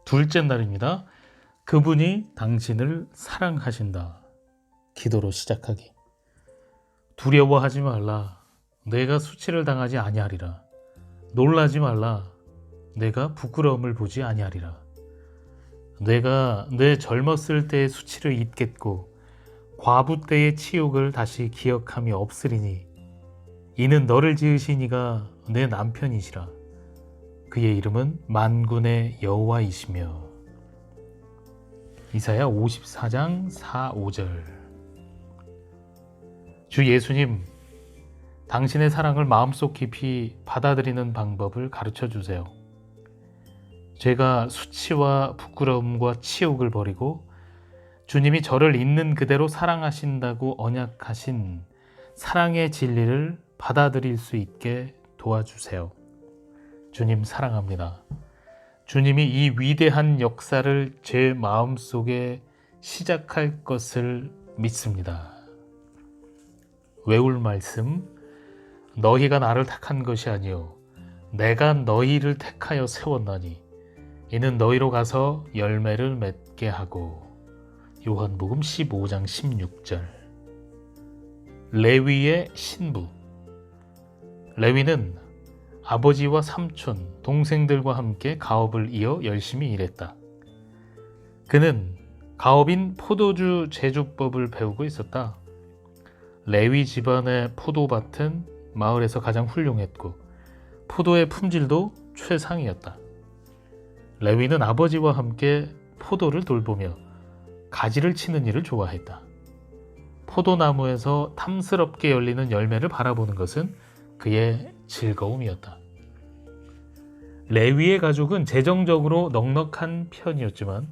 둘째 날입니다. 그분이 당신을 사랑하신다. 기도로 시작하기. 두려워하지 말라. 내가 수치를 당하지 아니하리라. 놀라지 말라. 내가 부끄러움을 보지 아니하리라. 내가 내 젊었을 때의 수치를 잊겠고 과부 때의 치욕을 다시 기억함이 없으리니 이는 너를 지으신 이가 내 남편이시라. 그의 이름은 만군의 여호와이시며. 이사야 54장 4, 5절. 주 예수님, 당신의 사랑을 마음속 깊이 받아들이는 방법을 가르쳐 주세요. 제가 수치와 부끄러움과 치욕을 버리고 주님이 저를 있는 그대로 사랑하신다고 언약하신 사랑의 진리를 받아들일 수 있게 도와주세요. 주님 사랑합니다. 주님이 이 위대한 역사를 제 마음속에 시작할 것을 믿습니다. 외울 말씀. 너희가 나를 택한 것이 아니요 내가 너희를 택하여 세웠나니 이는 너희로 가서 열매를 맺게 하고. 요한복음 15장 16절. 레위의 신부. 레위는 아버지와 삼촌, 동생들과 함께 가업을 이어 열심히 일했다. 그는 가업인 포도주 제조법을 배우고 있었다. 레위 집안의 포도밭은 마을에서 가장 훌륭했고 포도의 품질도 최상이었다. 레위는 아버지와 함께 포도를 돌보며 가지를 치는 일을 좋아했다. 포도나무에서 탐스럽게 열리는 열매를 바라보는 것은 그의 즐거움이었다. 레위의 가족은 재정적으로 넉넉한 편이었지만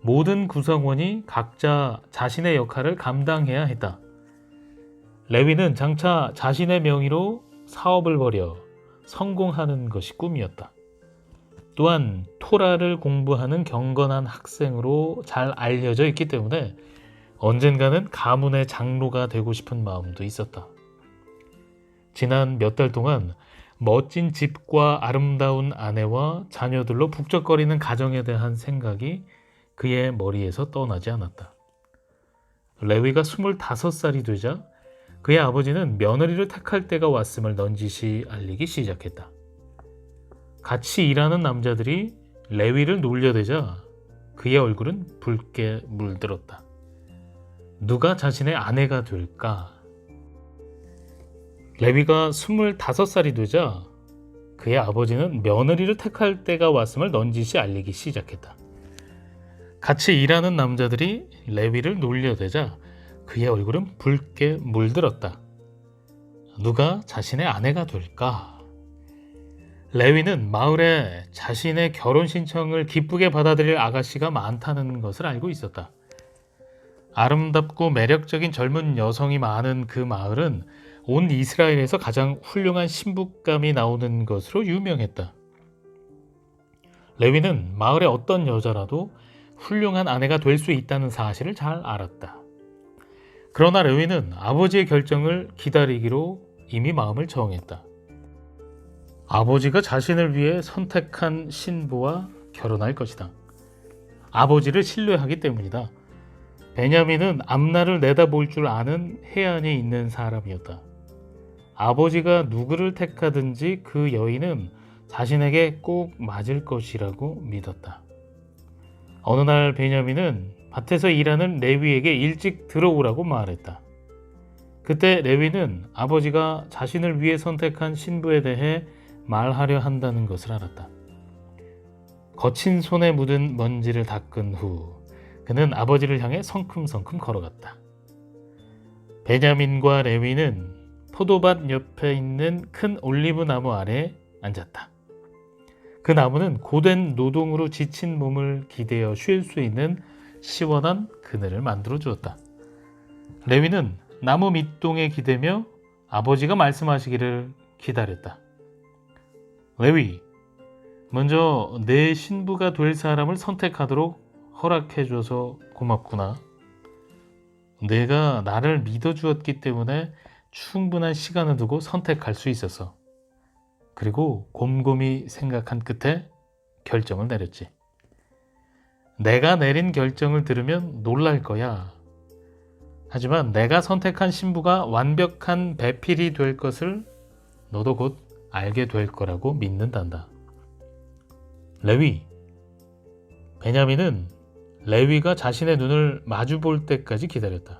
모든 구성원이 각자 자신의 역할을 감당해야 했다. 레위는 장차 자신의 명의로 사업을 벌여 성공하는 것이 꿈이었다. 또한 토라를 공부하는 경건한 학생으로 잘 알려져 있기 때문에 언젠가는 가문의 장로가 되고 싶은 마음도 있었다. 지난 몇 달 동안 멋진 집과 아름다운 아내와 자녀들로 북적거리는 가정에 대한 생각이 그의 머리에서 떠나지 않았다. 레위가 25살이 되자 그의 아버지는 며느리를 택할 때가 왔음을 넌지시 알리기 시작했다. 같이 일하는 남자들이 레위를 놀려대자 그의 얼굴은 붉게 물들었다. 누가 자신의 아내가 될까? 레위가 25살이 되자 그의 아버지는 며느리를 택할 때가 왔음을 넌지시 알리기 시작했다. 같이 일하는 남자들이 레위를 놀려대자 그의 얼굴은 붉게 물들었다. 누가 자신의 아내가 될까? 레위는 마을에 자신의 결혼 신청을 기쁘게 받아들일 아가씨가 많다는 것을 알고 있었다. 아름답고 매력적인 젊은 여성이 많은 그 마을은 온 이스라엘에서 가장 훌륭한 신부감이 나오는 것으로 유명했다. 레위는 마을의 어떤 여자라도 훌륭한 아내가 될 수 있다는 사실을 잘 알았다. 그러나 레위는 아버지의 결정을 기다리기로 이미 마음을 정했다. 아버지가 자신을 위해 선택한 신부와 결혼할 것이다. 아버지를 신뢰하기 때문이다. 베냐민은 앞날을 내다볼 줄 아는 해안에 있는 사람이었다. 아버지가 누구를 택하든지 그 여인은 자신에게 꼭 맞을 것이라고 믿었다. 어느 날 베냐민은 밭에서 일하는 레위에게 일찍 들어오라고 말했다. 그때 레위는 아버지가 자신을 위해 선택한 신부에 대해 말하려 한다는 것을 알았다. 거친 손에 묻은 먼지를 닦은 후 그는 아버지를 향해 성큼성큼 걸어갔다. 베냐민과 레위는 포도밭 옆에 있는 큰 올리브 나무 아래 앉았다. 그 나무는 고된 노동으로 지친 몸을 기대어 쉴 수 있는 시원한 그늘을 만들어 주었다. 레위는 나무 밑동에 기대며 아버지가 말씀하시기를 기다렸다. 레위, 먼저 내 신부가 될 사람을 선택하도록 허락해줘서 고맙구나. 내가 나를 믿어주었기 때문에 충분한 시간을 두고 선택할 수 있었어. 그리고 곰곰이 생각한 끝에 결정을 내렸지. 내가 내린 결정을 들으면 놀랄 거야. 하지만 내가 선택한 신부가 완벽한 배필이 될 것을 너도 곧 알게 될 거라고 믿는단다. 레위. 베냐민은 레위가 자신의 눈을 마주 볼 때까지 기다렸다.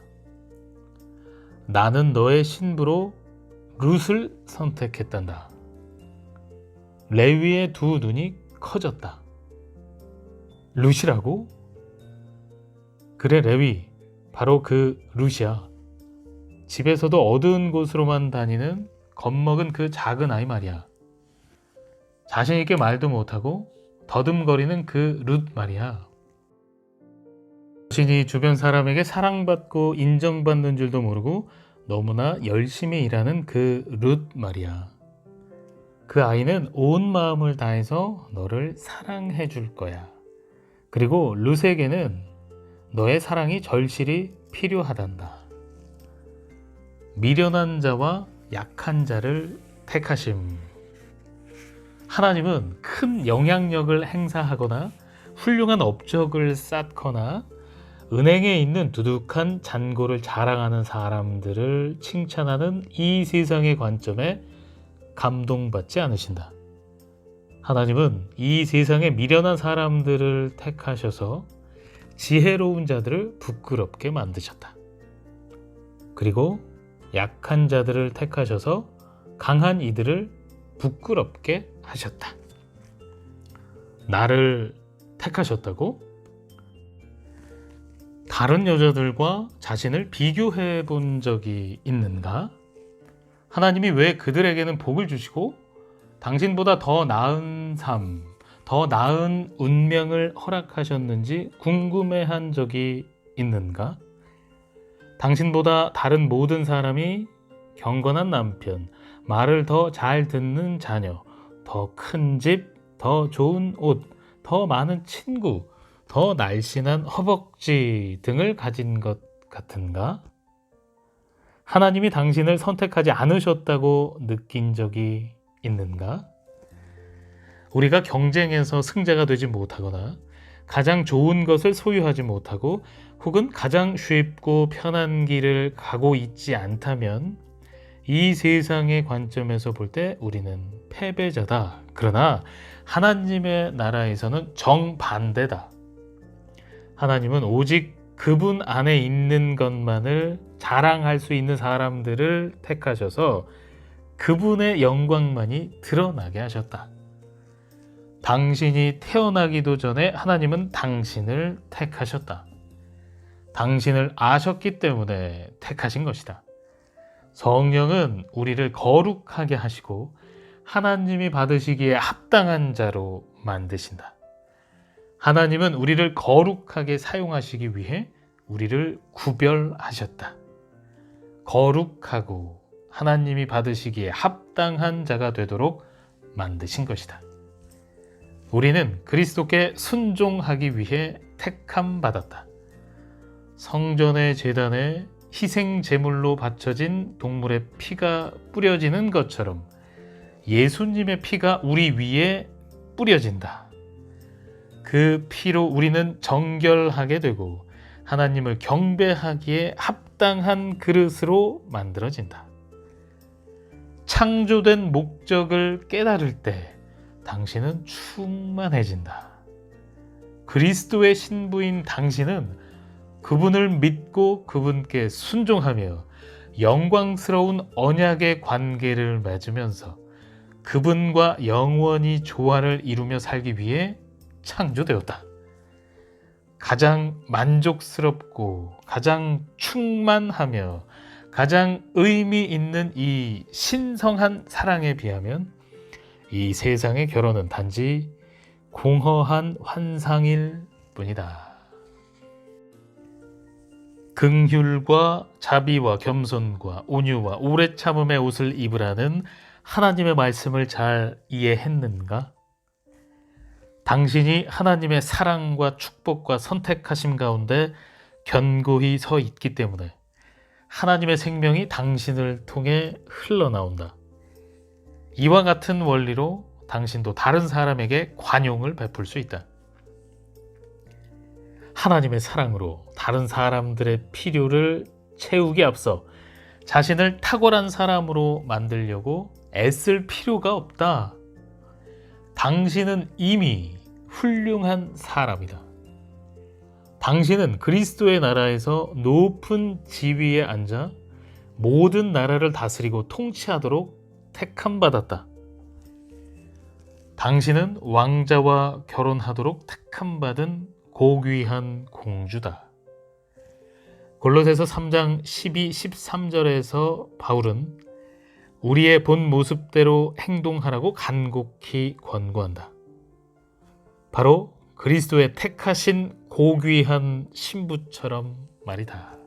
나는 너의 신부로 룻을 선택했단다. 레위의 두 눈이 커졌다. 룻이라고? 그래, 레위. 바로 그 룻이야. 집에서도 어두운 곳으로만 다니는 겁먹은 그 작은 아이 말이야. 자신 있게 말도 못하고 더듬거리는 그 룻 말이야. 자신이 주변 사람에게 사랑받고 인정받는 줄도 모르고 너무나 열심히 일하는 그 룻 말이야. 그 아이는 온 마음을 다해서 너를 사랑해 줄 거야. 그리고 룻에게는 너의 사랑이 절실히 필요하단다. 미련한 자와 약한 자를 택하심. 하나님은 큰 영향력을 행사하거나 훌륭한 업적을 쌓거나 은행에 있는 두둑한 잔고를 자랑하는 사람들을 칭찬하는 이 세상의 관점에 감동받지 않으신다. 하나님은 이 세상의 미련한 사람들을 택하셔서 지혜로운 자들을 부끄럽게 만드셨다. 그리고 약한 자들을 택하셔서 강한 이들을 부끄럽게 하셨다. 나를 택하셨다고? 다른 여자들과 자신을 비교해 본 적이 있는가? 하나님이 왜 그들에게는 복을 주시고 당신보다 더 나은 삶, 더 나은 운명을 허락하셨는지 궁금해한 적이 있는가? 당신보다 다른 모든 사람이 경건한 남편, 말을 더 잘 듣는 자녀, 더 큰 집, 더 좋은 옷, 더 많은 친구, 더 날씬한 허벅지 등을 가진 것 같은가? 하나님이 당신을 선택하지 않으셨다고 느낀 적이 있는가? 우리가 경쟁에서 승자가 되지 못하거나 가장 좋은 것을 소유하지 못하고 혹은 가장 쉽고 편한 길을 가고 있지 않다면 이 세상의 관점에서 볼 때 우리는 패배자다. 그러나 하나님의 나라에서는 정반대다. 하나님은 오직 그분 안에 있는 것만을 자랑할 수 있는 사람들을 택하셔서 그분의 영광만이 드러나게 하셨다. 당신이 태어나기도 전에 하나님은 당신을 택하셨다. 당신을 아셨기 때문에 택하신 것이다. 성령은 우리를 거룩하게 하시고 하나님이 받으시기에 합당한 자로 만드신다. 하나님은 우리를 거룩하게 사용하시기 위해 우리를 구별하셨다. 거룩하고 하나님이 받으시기에 합당한 자가 되도록 만드신 것이다. 우리는 그리스도께 순종하기 위해 택함 받았다. 성전의 제단에 희생 제물로 바쳐진 동물의 피가 뿌려지는 것처럼 예수님의 피가 우리 위에 뿌려진다. 그 피로 우리는 정결하게 되고 하나님을 경배하기에 합당한 그릇으로 만들어진다. 창조된 목적을 깨달을 때 당신은 충만해진다. 그리스도의 신부인 당신은 그분을 믿고 그분께 순종하며 영광스러운 언약의 관계를 맺으면서 그분과 영원히 조화를 이루며 살기 위해 창조되었다. 가장 만족스럽고 가장 충만하며 가장 의미 있는 이 신성한 사랑에 비하면 이 세상의 결혼은 단지 공허한 환상일 뿐이다. 긍휼과 자비와 겸손과 온유와 오래 참음의 옷을 입으라는 하나님의 말씀을 잘 이해했는가? 당신이 하나님의 사랑과 축복과 선택하심 가운데 견고히 서 있기 때문에 하나님의 생명이 당신을 통해 흘러나온다. 이와 같은 원리로 당신도 다른 사람에게 관용을 베풀 수 있다. 하나님의 사랑으로 다른 사람들의 필요를 채우기에 앞서 자신을 탁월한 사람으로 만들려고 애쓸 필요가 없다. 당신은 이미 훌륭한 사람이다. 당신은 그리스도의 나라에서 높은 지위에 앉아 모든 나라를 다스리고 통치하도록 택함받았다. 당신은 왕자와 결혼하도록 택함받은 고귀한 공주다. 골로새서 3장 12, 13절에서 바울은 우리의 본 모습대로 행동하라고 간곡히 권고한다. 바로 그리스도의 택하신 고귀한 신부처럼 말이다.